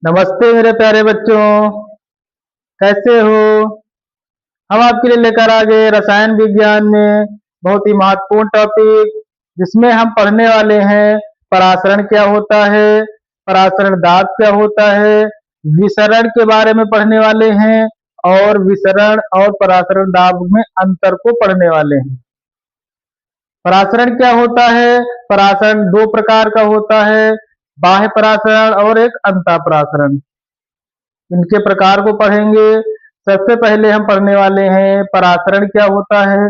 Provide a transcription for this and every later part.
नमस्ते मेरे प्यारे बच्चों। कैसे हो? हम आपके लिए लेकर आ गए रसायन विज्ञान में बहुत ही महत्वपूर्ण टॉपिक, जिसमें हम पढ़ने वाले हैं परासरण क्या होता है, परासरण दाब क्या होता है, विसरण के बारे में पढ़ने वाले हैं और विसरण और परासरण दाब में अंतर को पढ़ने वाले हैं। परासरण क्या होता है? परासरण दो प्रकार का होता है, बाह्य परासरण और एक अंतःपरासरण। इनके प्रकार को पढ़ेंगे। सबसे पहले हम पढ़ने वाले हैं परासरण क्या होता है।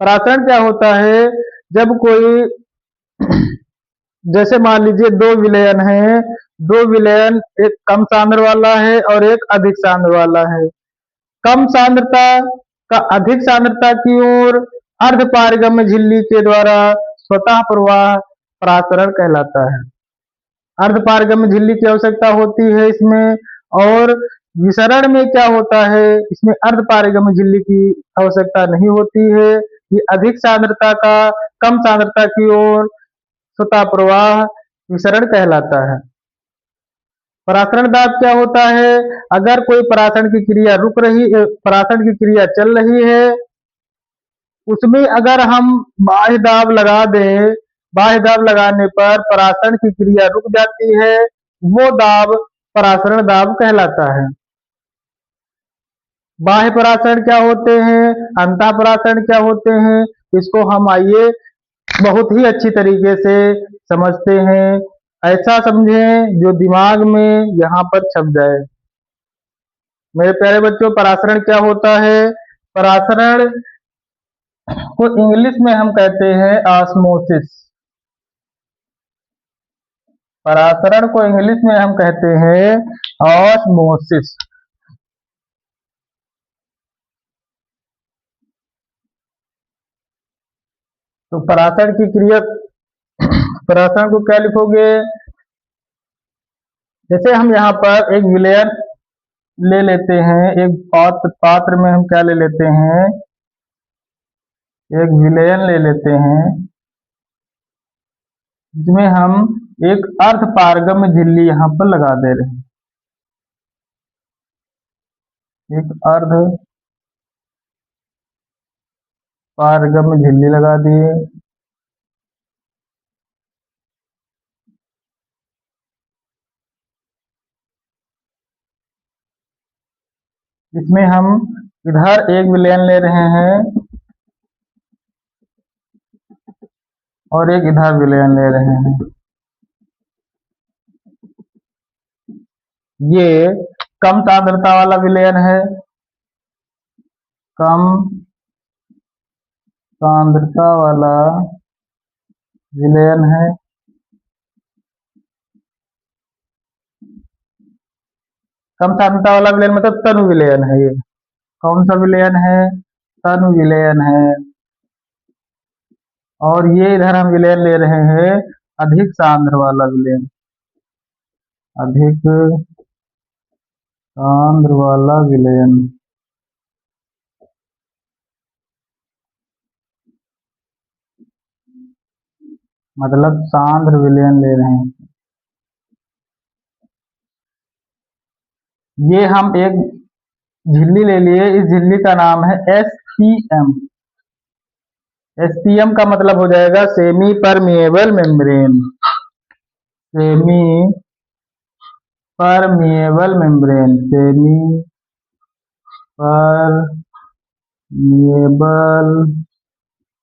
परासरण क्या होता है? जब कोई जैसे मान लीजिए दो विलयन है, दो विलयन एक कम सांद्र वाला है और एक अधिक सांद्र वाला है। कम सांद्रता का अधिक सांद्रता की ओर अर्ध पारगम्य झिल्ली के द्वारा स्वतः प्रवाह परासरण कहलाता है। अर्ध पारगम्य झिल्ली की आवश्यकता होती है इसमें। और विसरण में क्या होता है? इसमें अर्ध पारगम्य झिल्ली की आवश्यकता नहीं होती है। ये अधिक सांद्रता का कम सांद्रता की ओर स्वतः प्रवाह विसरण कहलाता है। परासरण दाब क्या होता है? अगर कोई परासरण की क्रिया परासरण की क्रिया चल रही है, उसमें अगर हम बाह्य दाब लगा दें, बाह्य दाब लगाने पर परासरण की क्रिया रुक जाती है, वो दाब परासरण दाब कहलाता है। बाह्य परासरण क्या होते हैं, अंतः परासरण क्या होते हैं, इसको हम आइए बहुत ही अच्छी तरीके से समझते हैं। ऐसा समझें जो दिमाग में यहाँ पर छप जाए। मेरे प्यारे बच्चों, परासरण क्या होता है? परासरण को इंग्लिश में हम कहते हैं ऑस्मोसिस। परासरण को इंग्लिश में हम कहते हैं ऑस्मोसिस। तो परासरण की क्रिया, परासरण को क्या लिखोगे? जैसे हम यहाँ पर एक विलयन ले लेते हैं, एक पात्र में हम क्या ले लेते हैं, एक विलयन ले लेते हैं, जिसमें हम एक अर्ध पारगम्य झिल्ली यहाँ पर लगा दे रहे हैं। एक अर्ध पारगम्य झिल्ली लगा दिए। इसमें हम इधर एक विलयन ले रहे हैं और एक इधर विलयन ले रहे हैं। ये कम सांद्रता वाला विलयन है, कम सांद्रता वाला विलयन है। कम सांद्रता वाला विलयन मतलब तनु विलयन है। ये कौन सा विलयन है? तनु विलयन है। और ये इधर हम विलयन ले रहे हैं अधिक सांद्र वाला विलयन, अधिक सांद्र वाला विलयन। मतलब सांद्र विलयन ले रहे हैं। ये हम एक झिल्ली ले लिए, इस झिल्ली का नाम है SPM। SPM का मतलब हो जाएगा semi permeable membrane. Semi permeable membrane, semi permeable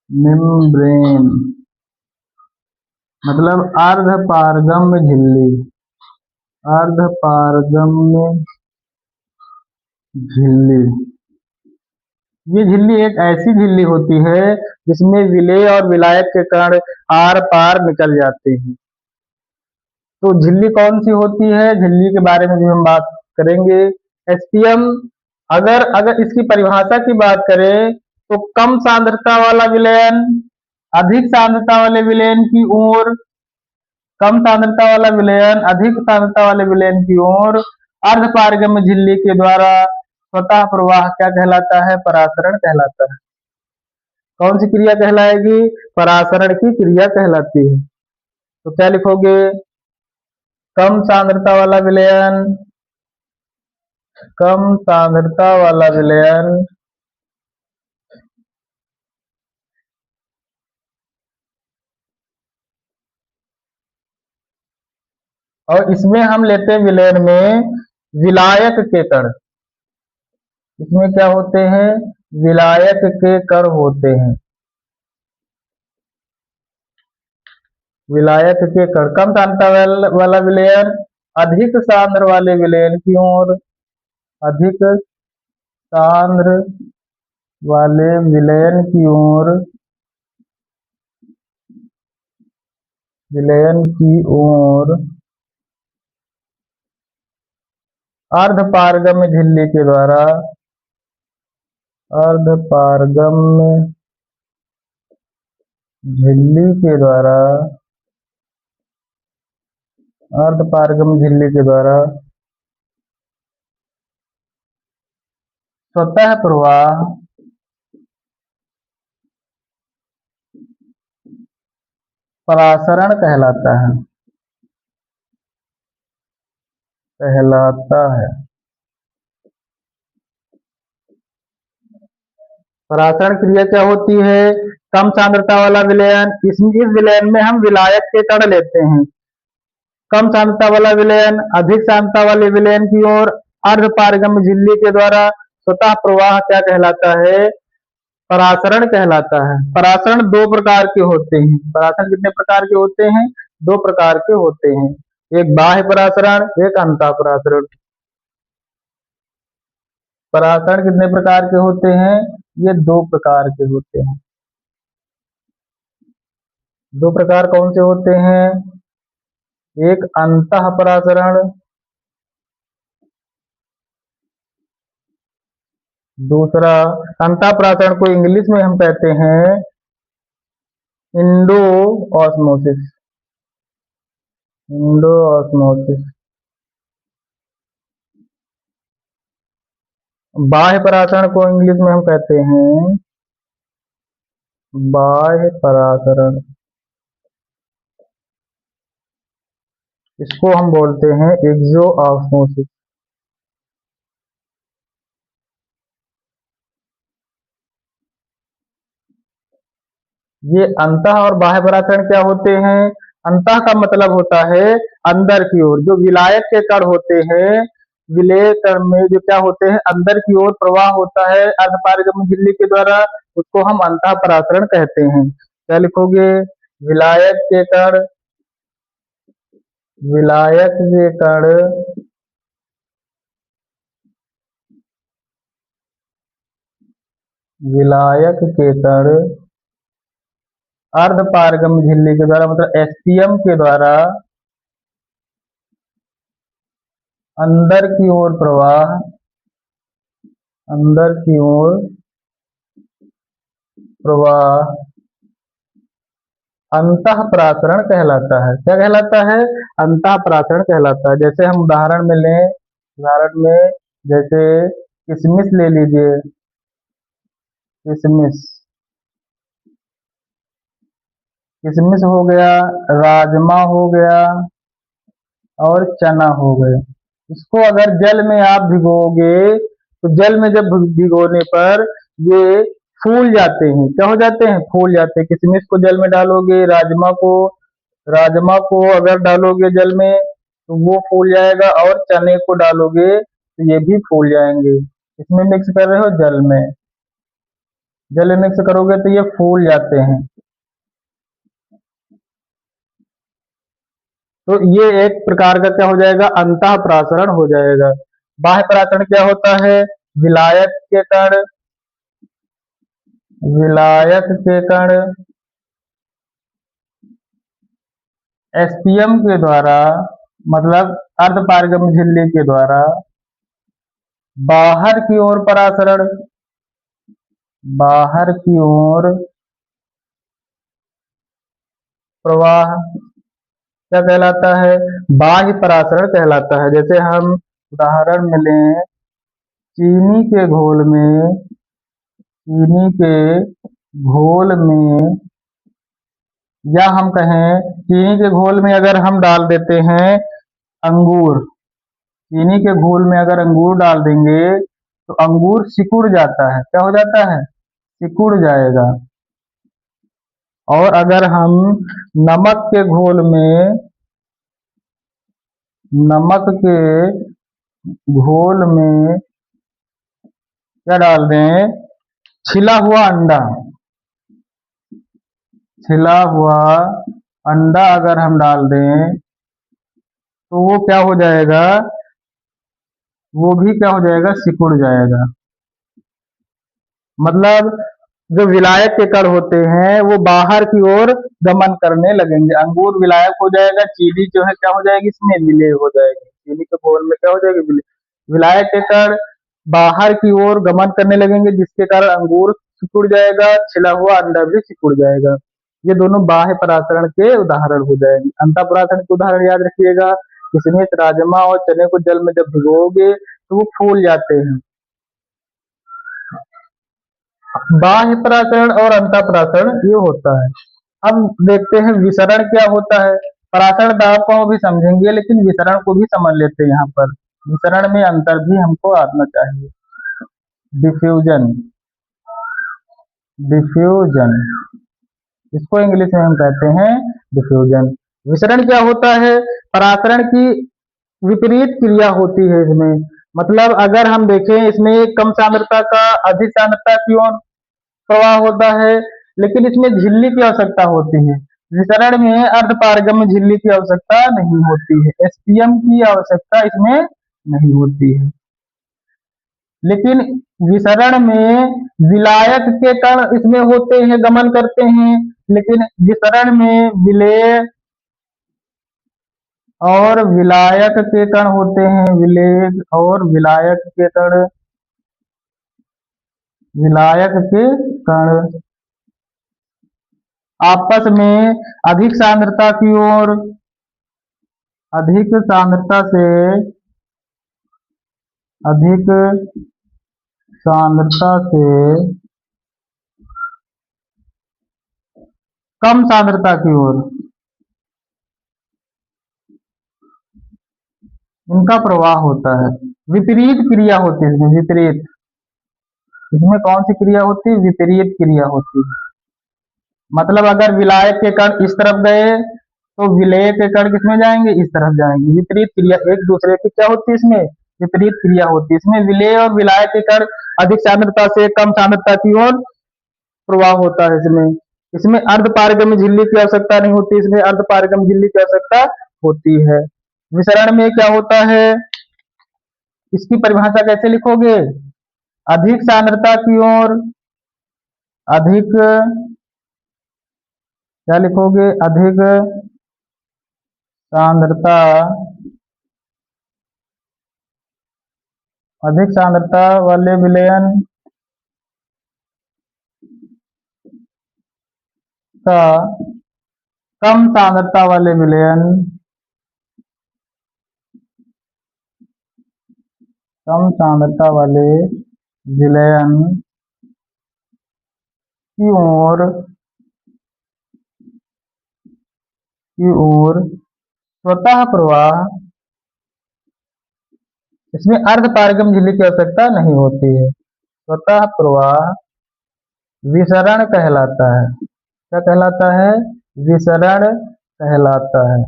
membrane मतलब अर्ध पारगम्य झिल्ली, अर्ध पारगम्य झिल्ली। ये झिल्ली एक ऐसी झिल्ली होती है जिसमें विलेय और विलायक के कण आर पार निकल जाते हैं। तो झिल्ली कौन सी होती है, झिल्ली के बारे में भी हम बात करेंगे। एसपीएम, अगर अगर इसकी परिभाषा की बात करें तो कम सांद्रता वाला विलयन अधिक सांद्रता वाले विलयन की ओर, कम सांद्रता वाला विलयन अधिक सांद्रता वाले विलयन की ओर अर्ध पारगम्य झिल्ली के द्वारा स्वतः प्रवाह क्या कहलाता है? परासरण कहलाता है। कौन सी क्रिया कहलाएगी? परासरण की क्रिया कहलाती है। तो क्या लिखोगे? कम सांद्रता वाला विलयन, कम सांद्रता वाला विलयन और इसमें हम लेते हैं विलयन में विलायक के कण। इसमें क्या होते हैं? विलायक के कण होते हैं। विलायक के कण। कम सांद्रता वाला विलयन अधिक सांद्र वाले विलयन की ओर, अधिक सांद्र वाले विलयन की ओर, विलयन की ओर अर्धपारगम्य झिल्ली के द्वारा, अर्धपारगम्य झिल्ली के द्वारा, अर्धपारगम्य झिल्ली के द्वारा स्वतः प्रवाह परासरण कहलाता है, कहलाता है। परासरण क्रिया क्या होती है? कम सांद्रता वाला विलयन, इस विलयन में हम विलायक के कण लेते हैं। कम सांद्रता वाला विलयन अधिक सांद्रता वाले विलयन की ओर अर्धपारगम्य झिल्ली के द्वारा स्वतः प्रवाह क्या कहलाता है? परासरण कहलाता है। परासरण दो प्रकार के होते हैं। परासरण कितने प्रकार के होते हैं? दो प्रकार के होते हैं। एक बाह्य परासरण, एक अंतः परासरण। परासरण कितने प्रकार के होते हैं? ये दो प्रकार के होते हैं। दो प्रकार कौन से होते हैं? एक अंतः परासरण, दूसरा अंतः परासरण को इंग्लिश में हम कहते हैं इंडो ऑस्मोसिस, इंडो ऑस्मोसिस। बाह्य परासरण को इंग्लिश में हम कहते हैं बाह्य परासरण, इसको हम बोलते हैं एक्सो ऑस्मोसिस। ये अंतः और बाह्य परासरण क्या होते हैं? अंतः का मतलब होता है अंदर की ओर। जो विलायक के कण होते हैं, विलेय कण में जो क्या होते हैं, अंदर की ओर प्रवाह होता है अर्धपारगम्य झिल्ली के द्वारा, उसको हम अंतः परासरण कहते हैं। क्या लिखोगे? विलायक के कण, विलायक के कण विलायक के कण अर्धपारगम्य झिल्ली के द्वारा मतलब एसपीएम के द्वारा अंदर की ओर प्रवाह, अंदर की ओर प्रवाह अंतः परासरण कहलाता है। क्या कहलाता है? अंतः परासरण कहलाता है। जैसे हम उदाहरण में लें, उदाहरण में जैसे किशमिश ले लीजिए, किशमिश, किशमिश हो गया, राजमा हो गया और चना हो गया। इसको अगर जल में आप भिगोगे तो जल में जब भिगोने पर ये फूल जाते हैं। क्या हो जाते हैं? फूल जाते हैं। किशमिश को जल में डालोगे, राजमा को अगर डालोगे जल में तो वो फूल जाएगा, और चने को डालोगे तो ये भी फूल जाएंगे। इसमें मिक्स कर रहे हो जल में, जल में मिक्स करोगे तो ये फूल जाते हैं। तो ये एक प्रकार का क्या हो जाएगा? अंतः परासरण हो जाएगा। बाह्य परासरण क्या होता है? विलायक के कण, विलायक के कण एसपीएम के द्वारा मतलब अर्धपारगम्य झिल्ली के द्वारा बाहर की ओर परासरण, बाहर की ओर प्रवाह क्या कहलाता है? बाह्य परासरण कहलाता है। जैसे हम उदाहरण में लें, चीनी के घोल में, चीनी के घोल में, या हम कहें चीनी के घोल में अगर हम डाल देते हैं अंगूर, चीनी के घोल में अगर अंगूर डाल देंगे तो अंगूर सिकुड़ जाता है। क्या हो जाता है? सिकुड़ जाएगा। और अगर हम नमक के घोल में नमक के घोल में क्या डाल दें? छिला हुआ अंडा, छिला हुआ अंडा अगर हम डाल दें तो वो क्या हो जाएगा? वो भी क्या हो जाएगा? सिकुड़ जाएगा। मतलब जो विलायक के कण होते हैं वो बाहर की ओर गमन करने लगेंगे। अंगूर विलायक हो जाएगा, चीनी जो है क्या हो जाएगी? इसमें विलेय हो जाएगी। चीनी के घोल में क्या हो जाएगी? विलायक के कण बाहर की ओर गमन करने लगेंगे, जिसके कारण अंगूर सिकुड़ जाएगा, छिला हुआ अंडा भी सिकुड़ जाएगा। ये दोनों बाह्य परासरण के उदाहरण हो जाएंगे। अंतःपरासरण के उदाहरण याद रखिएगा। किशमिश, राजमा और चने को जल में जब भिगोगे तो वो फूल जाते हैं। बाह्य परासरण और अंतःपरासरण ये होता है। अब देखते हैं विसरण क्या होता है। परासरण दाब को भी समझेंगे, लेकिन विसरण को भी समझ लेते हैं। यहाँ पर विसरण में अंतर भी हमको आना चाहिए। डिफ्यूजन, डिफ्यूजन इसको इंग्लिश में हम कहते हैं डिफ्यूजन। विसरण क्या होता है? परासरण की विपरीत क्रिया होती है इसमें। मतलब अगर हम देखें, इसमें कम सांद्रता का अधिक सांद्रता की ओर प्रवाह होता है, लेकिन इसमें झिल्ली की आवश्यकता होती है। विसरण में अर्धपारगम्य झिल्ली की आवश्यकता नहीं होती है, एसपीएम की आवश्यकता इसमें नहीं होती है। लेकिन विसरण में विलायक के कण इसमें होते हैं, गमन करते हैं, लेकिन विसरण में विलेय और विलायक के कण होते हैं। विलेय और विलायक के कण, विलायक के कण आपस में अधिक सांद्रता की ओर, अधिक सांद्रता से अधिक सांद्रता से कम सांद्रता की ओर इनका प्रवाह होता है। विपरीत क्रिया होती है इसमें, विपरीत। इसमें कौन सी क्रिया होती है? विपरीत क्रिया होती है। मतलब अगर विलायक के कण इस तरफ गए तो विलेय के कण किसमें जाएंगे? इस तरफ जाएंगे। विपरीत क्रिया, एक दूसरे की क्या होती है इसमें? विपरीत क्रिया होती है। इसमें विलेय और विलायक के कण अधिक सांद्रता से कम सांद्रता की ओर प्रवाह होता है। इसमें इसमें अर्धपारगम्य झिल्ली की आवश्यकता नहीं होती, इसमें अर्धपारगम्य झिल्ली की आवश्यकता होती है। विसरण में क्या होता है? इसकी परिभाषा कैसे लिखोगे? अधिक सांद्रता की ओर अधिक, क्या लिखोगे? अधिक सांद्रता, अधिक सांद्रता वाले विलयन का कम सांद्रता वाले विलयन, कम सांद्रता वाले विलयन की ओर स्वतः प्रवाह, इसमें अर्धपारगम झिल्ली की आवश्यकता नहीं होती है। स्वतः प्रवाह विसरण कहलाता है। क्या कहलाता है? विसरण कहलाता है।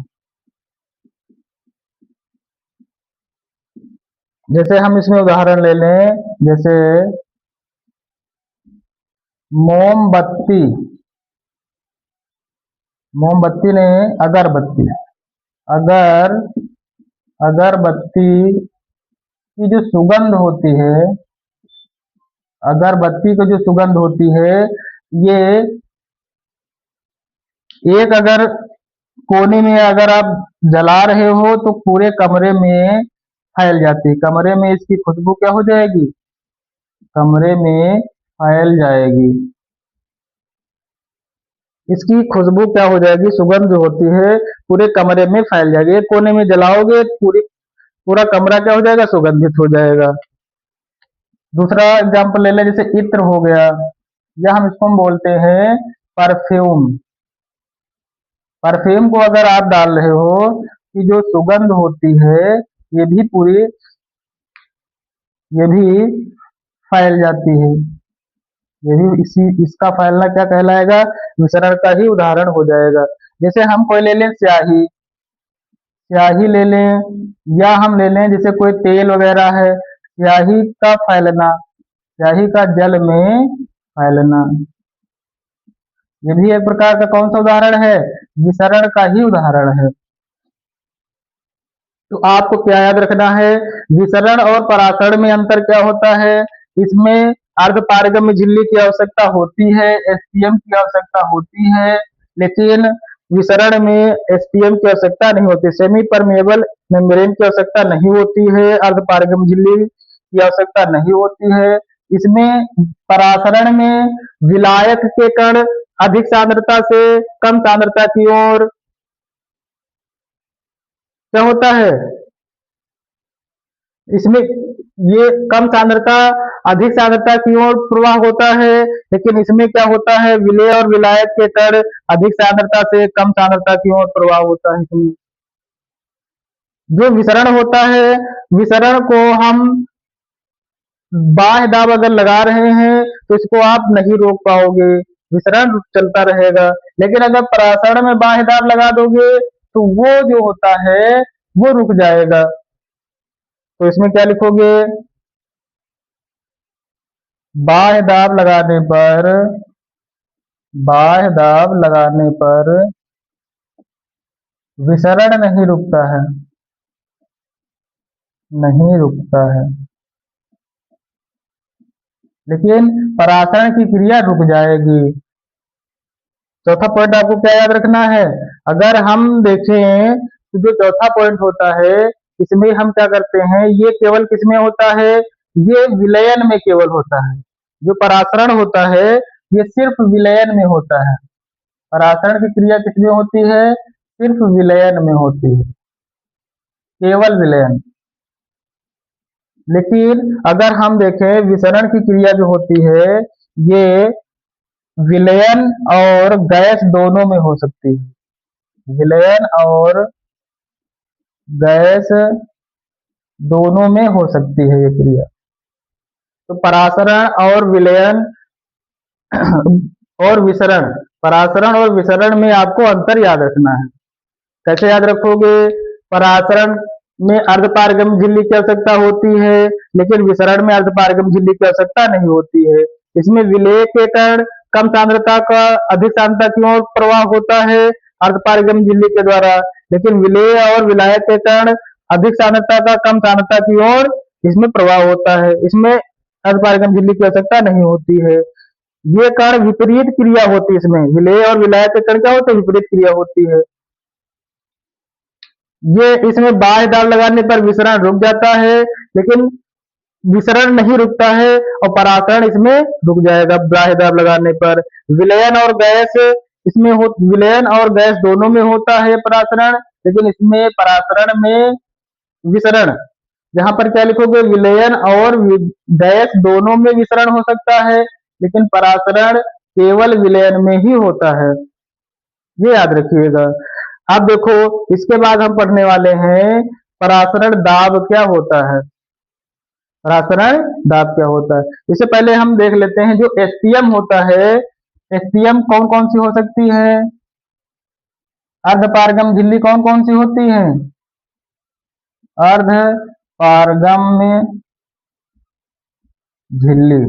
जैसे हम इसमें उदाहरण ले लें, जैसे मोमबत्ती, मोमबत्ती ने अगरबत्ती, अगर अगरबत्ती की जो सुगंध होती है, अगरबत्ती की जो सुगंध होती है, ये एक अगर कोने में अगर आप जला रहे हो तो पूरे कमरे में फैल जाती है। कमरे में इसकी खुशबू क्या हो जाएगी? कमरे में फैल जाएगी। इसकी खुशबू क्या हो जाएगी? सुगंध जो होती है पूरे कमरे में फैल जाएगी। एक कोने में जलाओगे पूरा कमरा क्या हो जाएगा? सुगंधित हो जाएगा। दूसरा एग्जाम्पल ले लें, जैसे इत्र हो गया, या हम इसको बोलते हैं परफ्यूम। परफ्यूम को अगर आप डाल रहे हो की जो सुगंध होती है ये भी पूरी ये भी फैल जाती है। ये भी इसका फैलना क्या कहलाएगा? विसरण का ही उदाहरण हो जाएगा। जैसे हम कोई ले लें स्याही, स्याही ले लें, या हम ले लें जैसे कोई तेल वगैरह है, स्याही का फैलना, स्याही का जल में फैलना, ये भी एक प्रकार का कौन सा उदाहरण है? विसरण का ही उदाहरण है। तो आपको क्या याद रखना है? विसरण और परासरण में अंतर क्या होता है? इसमें अर्धपारगम्य झिल्ली की आवश्यकता होती है, एसपीएम की आवश्यकता होती है, लेकिन विसरण में एसपीएम की आवश्यकता नहीं होती, सेमी परमेबल मेम्ब्रेन की आवश्यकता नहीं होती है, अर्धपारगम्य झिल्ली की आवश्यकता नहीं होती है। इसमें परासरण में विलायक के कण अधिक सांद्रता से कम सांद्रता की ओर क्या होता है? इसमें ये कम सांद्रता अधिक सांद्रता की ओर प्रवाह होता है, लेकिन इसमें क्या होता है? विलेय और विलायक के कण अधिक सांद्रता से कम सांद्रता की ओर प्रवाह होता है। इसमें जो विसरण होता है, विसरण को हम बाह्य दाब अगर लगा रहे हैं तो इसको आप नहीं रोक पाओगे, विसरण चलता रहेगा। लेकिन अगर परासरण में बाह्य दाब लगा दोगे तो वो जो होता है वो रुक जाएगा। तो इसमें क्या लिखोगे? बाह्य दाब लगाने पर, बाह्य दाब लगाने पर विसरण नहीं रुकता है, नहीं रुकता है, लेकिन परासरण की क्रिया रुक जाएगी। चौथा पॉइंट आपको क्या याद रखना है? अगर हम देखें तो जो चौथा पॉइंट होता है इसमें हम क्या करते हैं, ये केवल किसमें होता है? ये विलयन में केवल होता है। जो परासरण होता है ये सिर्फ विलयन में होता है। परासरण की क्रिया किसमें होती है? सिर्फ विलयन में होती है, केवल विलयन। लेकिन अगर हम देखें विसरण की क्रिया जो होती है ये विलयन और गैस दोनों में हो सकती है, विलयन और गैस दोनों में हो सकती है ये क्रिया। तो परासरण और विलयन और विसरण, परासरण और विसरण में आपको अंतर याद रखना है। कैसे याद रखोगे? परासरण में अर्धपारगम्य झिल्ली की आवश्यकता होती है, लेकिन विसरण में अर्धपारगम्य झिल्ली की आवश्यकता नहीं होती है। इसमें विलेय के कारण कम सांद्रता का अधिक सांद्रता की ओर प्रवाह होता है अर्धपारगम्य झिल्ली के द्वारा, लेकिन विलेय और विलायक के कारण अधिक सांद्रता का कम सांद्रता की ओर इसमें प्रवाह होता है। इसमें अर्धपारगम्य झिल्ली की आवश्यकता नहीं होती है। ये कण विपरीत क्रिया होती है, इसमें विलेय और विलायक के कण क्या होते हैं? विपरीत क्रिया होती है। ये इसमें बाह्य दाब लगाने पर विसरण रुक जाता है, लेकिन विसरण नहीं रुकता है और परासरण इसमें रुक जाएगा बाह्य दाब लगाने पर। विलयन और गैस इसमें हो, विलयन और गैस दोनों में होता है परासरण, लेकिन इसमें परासरण में विसरण, यहाँ पर क्या लिखोगे? विलयन और गैस दोनों में विसरण हो सकता है, लेकिन परासरण केवल विलयन में ही होता है, ये याद रखिएगा। अब देखो इसके बाद हम पढ़ने वाले हैं परासरण दाब क्या होता है। परासरण दाब क्या होता है, इससे पहले हम देख लेते हैं जो एसपीएम होता है, एसपीएम कौन कौन सी हो सकती है? अर्धपारगम झिल्ली कौन कौन सी होती है? अर्धपारगम्य झिल्ली,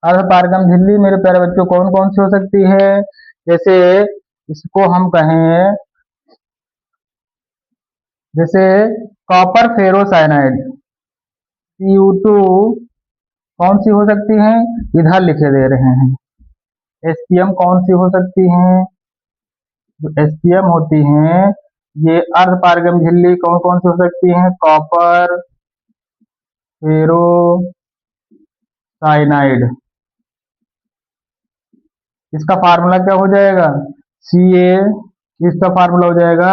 अर्धपारगम झिल्ली मेरे प्यारे बच्चों कौन कौन सी हो सकती है? जैसे इसको हम कहें, जैसे कॉपर फेरोसाइनाइड Cu2 कौन सी हो सकती है? इधर लिखे दे रहे हैं। एसपीएम कौन सी हो सकती हैं? जो एसपीएम होती हैं ये अर्धपारगम झिल्ली कौन कौन सी हो सकती हैं? कॉपर फेरोसाइनाइड, इसका फार्मूला क्या हो जाएगा? Ca, इसका फार्मूला हो जाएगा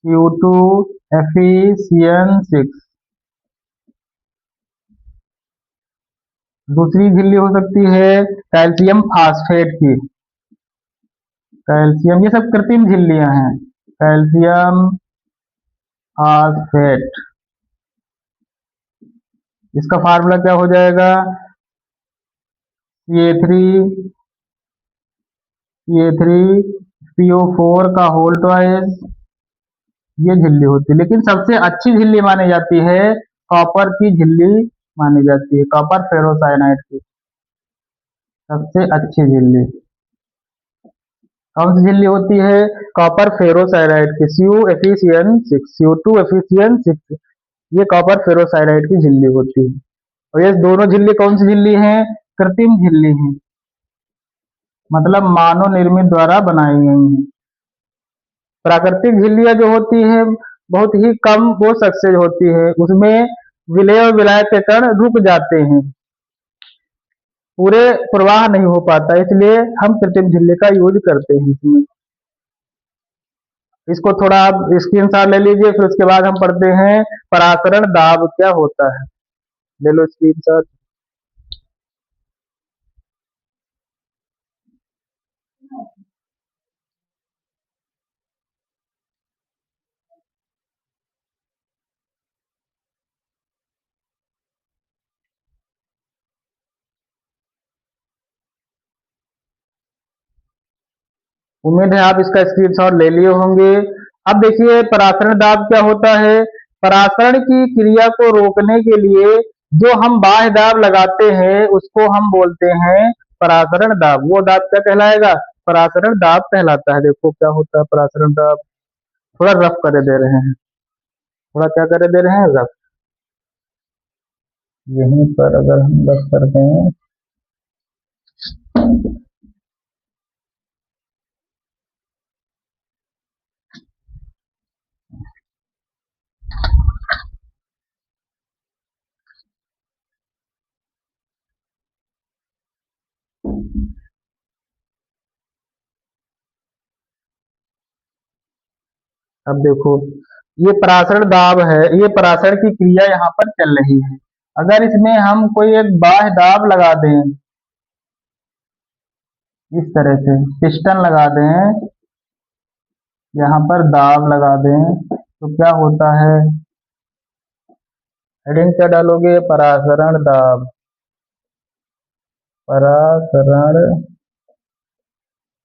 Cu2 FeCN6। दूसरी झिल्ली हो सकती है कैल्शियम फास्फेट की। कैल्शियम, ये सब कृत्रिम झिल्लियां हैं। कैल्शियम फास्फेट, इसका फार्मूला क्या हो जाएगा? CA3 का होल ट्वाइस, ये झिल्ली होती है। लेकिन सबसे अच्छी झिल्ली मानी जाती है कॉपर की झिल्ली, मानी जाती है कॉपर फेरोसाइनाइड की सबसे अच्छी झिल्ली। कौन सी झिल्ली होती है? कॉपर फेरोसाइनाइड की, Cu-Fe6, ये कॉपर फेरोसाइनाइड की झिल्ली होती है। और ये दोनों झिल्ली कौन सी झिल्ली है? कृत्रिम झिल्ली है, मतलब मानव निर्मित द्वारा बनाई गई है। प्राकृतिक झिल्लियां जो होती है बहुत ही कम वो सक्सेस होती है, उसमें विलय और विलायक के कण रुक जाते हैं, पूरे प्रवाह नहीं हो पाता, इसलिए हम कृत्रिम झिल्ली का यूज करते हैं इसमें। इसको थोड़ा आप स्क्रीनशॉट ले लीजिए, फिर उसके बाद हम पढ़ते हैं परासरण दाब क्या होता है। ले लो स्क्रीनशॉट। उम्मीद है आप इसका स्क्रीनशॉट ले लिए होंगे। अब देखिए परासरण दाब क्या होता है। परासरण की क्रिया को रोकने के लिए जो हम बाह्य दाब लगाते हैं उसको हम बोलते हैं परासरण दाब। वो दाब क्या कहलाएगा? परासरण दाब कहलाता है। देखो क्या होता है परासरण दाब, थोड़ा रफ करे दे रहे हैं, थोड़ा क्या करे दे रहे हैं, रफ। यहीं पर अगर हम रफ कर दें, अब देखो ये परासरण दाब है, ये परासरण की क्रिया यहाँ पर चल रही है। अगर इसमें हम कोई एक बाह्य दाब लगा दें, इस तरह से पिस्टन लगा दें, यहाँ पर दाब लगा दें, तो क्या होता है? हेडिंग क्या डालोगे? परासरण दाब, परासरण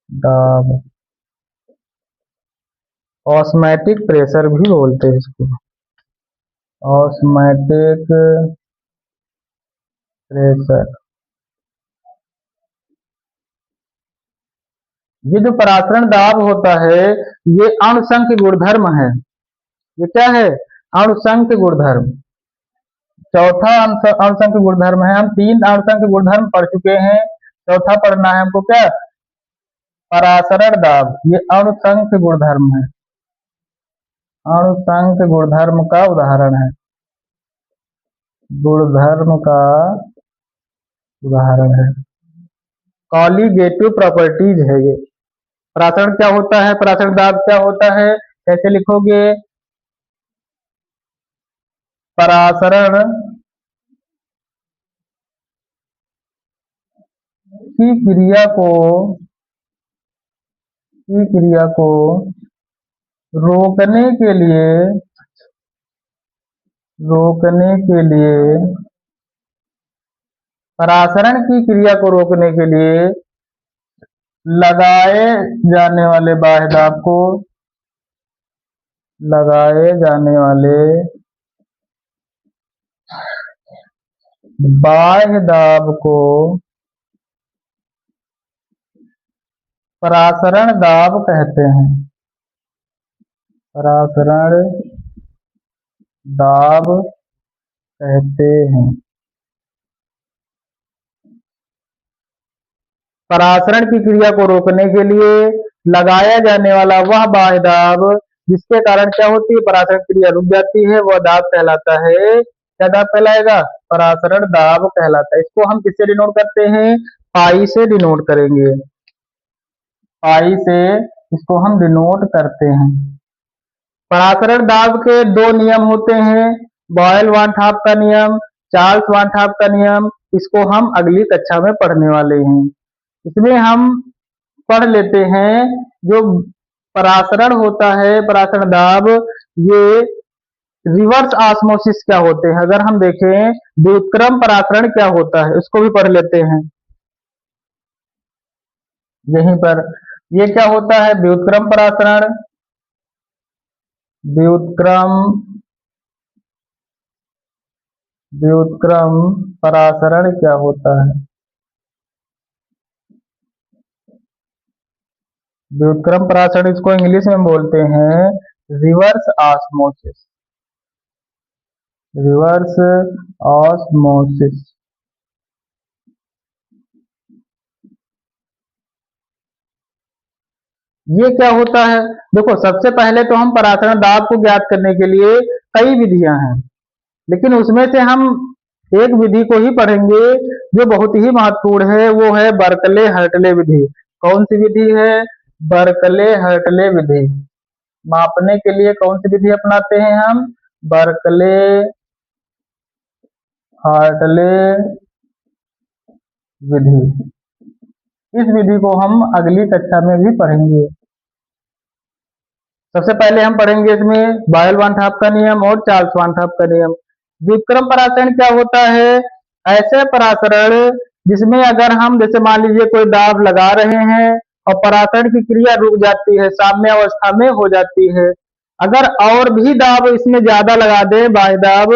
दाब, ऑस्मैटिक प्रेशर भी बोलते हैं इसको, ऑस्मैटिक प्रेशर। ये जो परासरण दाब होता है ये अणुसंख्य गुणधर्म है। ये क्या है? अणुसंख्य गुणधर्म। चौथा अणुसंख्य गुणधर्म है। हम तीन अणुसंख्य गुणधर्म पढ़ चुके हैं, चौथा पढ़ना है हमको, क्या? परासरण दाब। ये अणुसंख्य गुणधर्म है, अणुसंख्य गुणधर्म का उदाहरण है, गुणधर्म का उदाहरण है। कॉलीगेटिव प्रॉपर्टीज है ये। परासरण क्या होता है? परासरण दाब क्या होता है? कैसे लिखोगे? परासरण की क्रिया को रोकने के लिए परासरण की क्रिया को रोकने के लिए लगाए जाने वाले बाह्य दाब को, लगाए जाने वाले बाह्य दाब को परासरण दाब कहते हैं, परासरण दाब कहते हैं। परासरण की क्रिया को रोकने के लिए लगाया जाने वाला वह बाह्य दाब जिसके कारण क्या होती है? परासरण क्रिया रुक जाती है, वह दाब कहलाता है, क्या दाब कहलाएगा? परासरण दाब कहलाता है। इसको हम किससे डिनोट करते हैं? पाई से डिनोट करेंगे, पाई से इसको हम डिनोट करते हैं। परासरण दाब के दो नियम होते हैं, बॉयल वान हाफ का नियम, चार्ल्स वान हाफ का नियम। इसको हम अगली कक्षा में पढ़ने वाले हैं। इसमें हम पढ़ लेते हैं जो परासरण होता है, परासरण दाब, ये रिवर्स ऑस्मोसिस क्या होते हैं। अगर हम देखें व्युत्क्रम परासरण क्या होता है, इसको भी पढ़ लेते हैं यहीं पर। ये क्या होता है व्युत्क्रम परासरण, व्युत्क्रम व्युत्क्रम परासरण क्या होता है। व्युत्क्रम परासरण इसको इंग्लिश में बोलते हैं रिवर्स ऑस्मोसिस, रिवर्स ऑस्मोसिस। ये क्या होता है, देखो सबसे पहले तो हम परासरण दाब को ज्ञात करने के लिए कई विधियां हैं, लेकिन उसमें से हम एक विधि को ही पढ़ेंगे जो बहुत ही महत्वपूर्ण है, वो है बर्कले हर्टले विधि। कौन सी विधि है, बर्कले हर्टले विधि। मापने के लिए कौन सी विधि अपनाते हैं हम, बर्कले हार्टले विधि। इस विधि को हम अगली कक्षा में भी पढ़ेंगे। सबसे पहले हम पढ़ेंगे इसमें बॉयल वन हाफ का नियम और चार्ल्स वन हाफ का नियम। व्युत्क्रम परासरण क्या होता है, ऐसे परासरण जिसमें अगर हम जैसे मान लीजिए कोई दाब लगा रहे हैं और परासरण की क्रिया रुक जाती है, साम्य अवस्था में हो जाती है। अगर और भी दाब इसमें ज्यादा लगा दें, बाह्य दाब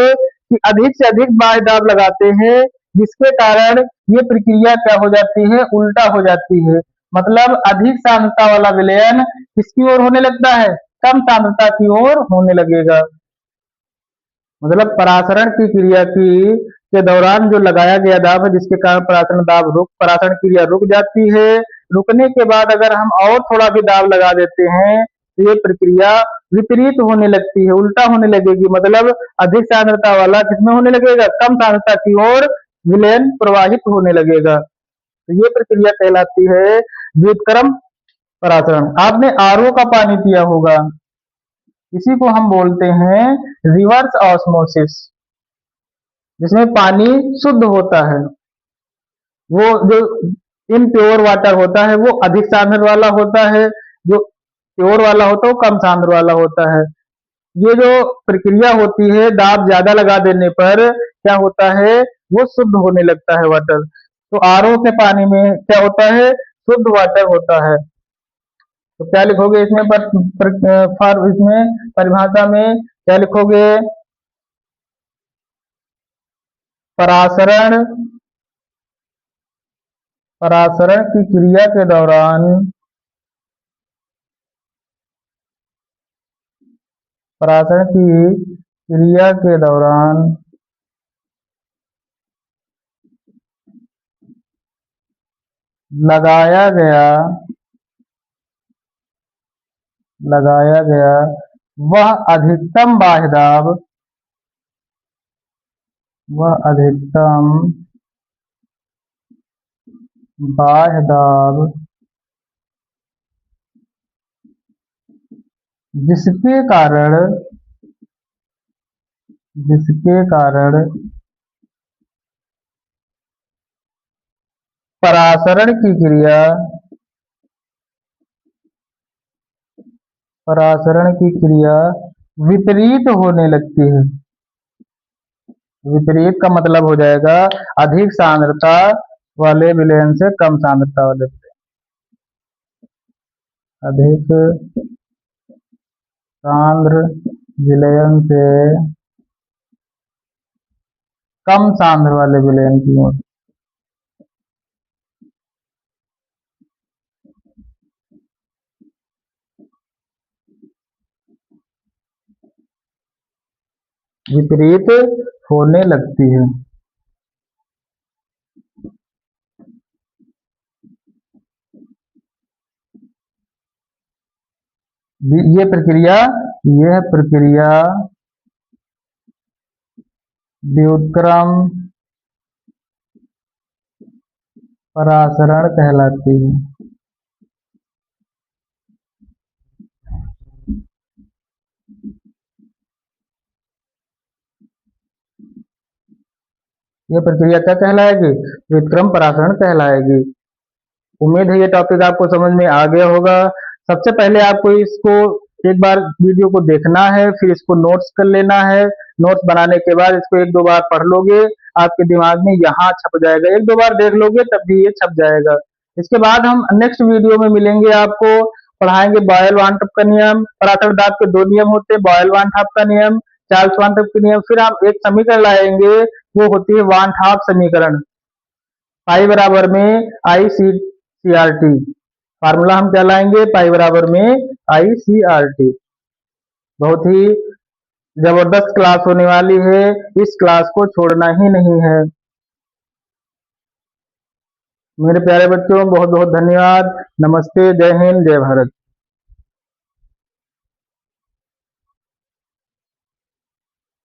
कि अधिक से अधिक बाह्य दाब लगाते हैं, जिसके कारण ये प्रक्रिया क्या हो जाती है, उल्टा हो जाती है। मतलब अधिक सांद्रता वाला विलयन किसकी ओर होने लगता है, कम सांद्रता की ओर होने लगेगा। मतलब परासरण की क्रिया की के दौरान जो लगाया गया दाब है, जिसके कारण परासरण क्रिया रुक जाती है। रुकने के बाद अगर हम और थोड़ा भी दाब लगा देते हैं तो ये प्रक्रिया विपरीत होने लगती है, उल्टा होने लगेगी। मतलब अधिक सांद्रता वाला किसमें होने लगेगा, कम सांद्रता की ओर विलयन प्रवाहित होने लगेगा। तो ये प्रक्रिया कहलाती है व्युत्क्रम परासरण। आपने आरओ का पानी पिया होगा, इसी को हम बोलते हैं रिवर्स ऑस्मोसिस, जिसमें पानी शुद्ध होता है। वो जो इनप्योर वाटर होता है वो अधिक सांद्र वाला होता है, जो प्योर वाला होता है वो कम सांद्र वाला होता है। ये जो प्रक्रिया होती है दाब ज्यादा लगा देने पर क्या होता है, वो शुद्ध होने लगता है वाटर। तो आरओ के पानी में क्या होता है, शुद्ध वाटर होता है। तो क्या लिखोगे इसमें इसमें परिभाषा में क्या लिखोगे, परासरण परासरण की क्रिया के दौरान, परासरण की क्रिया के दौरान लगाया गया लगाया गया वह अधिकतम बाह्य दाब, वह अधिकतम बाह्य दाब जिसके कारण जिसके कारण परासरण की क्रिया परासरण की क्रिया विपरीत होने लगती है। विपरीत का मतलब हो जाएगा अधिक सांद्रता वाले विलयन से कम सांद्रता वाले विलयन, अधिक सांद्र विलयन से कम सांद्र वाले विलयन की ओर। विपरीत होने लगती है। यह प्रक्रिया व्युत्क्रम परासरण कहलाती है। ये प्रक्रिया क्या कहलाएगी? व्युत्क्रम परासरण कहलाएगी। उम्मीद है ये टॉपिक आपको समझ में आ गया होगा। सबसे पहले आपको इसको एक बार वीडियो को देखना है, फिर इसको नोट्स कर लेना है। नोट्स बनाने के बाद इसको एक दो बार पढ़ लोगे, आपके दिमाग में यहाँ छप जाएगा। एक दो बार देख लोगे तब भी ये छप जाएगा। इसके बाद हम नेक्स्ट वीडियो में मिलेंगे, आपको पढ़ाएंगे बॉयल वान टॉप का नियम। परासरण दाब के दो नियम होते हैं, बॉयल वान टॉप का नियम, चार्ल्स वान टॉप का नियम। फिर हम एक समीकरण लाएंगे, वो होती है वान टॉप समीकरण। पाई बराबर में आई सी सी आर टी। फार्मूला हम क्या लाएंगे? पाई बराबर में आई सी आर टी। बहुत ही जबरदस्त क्लास होने वाली है, इस क्लास को छोड़ना ही नहीं है। मेरे प्यारे बच्चों, बहुत बहुत धन्यवाद। नमस्ते, जय हिंद, जय भारत।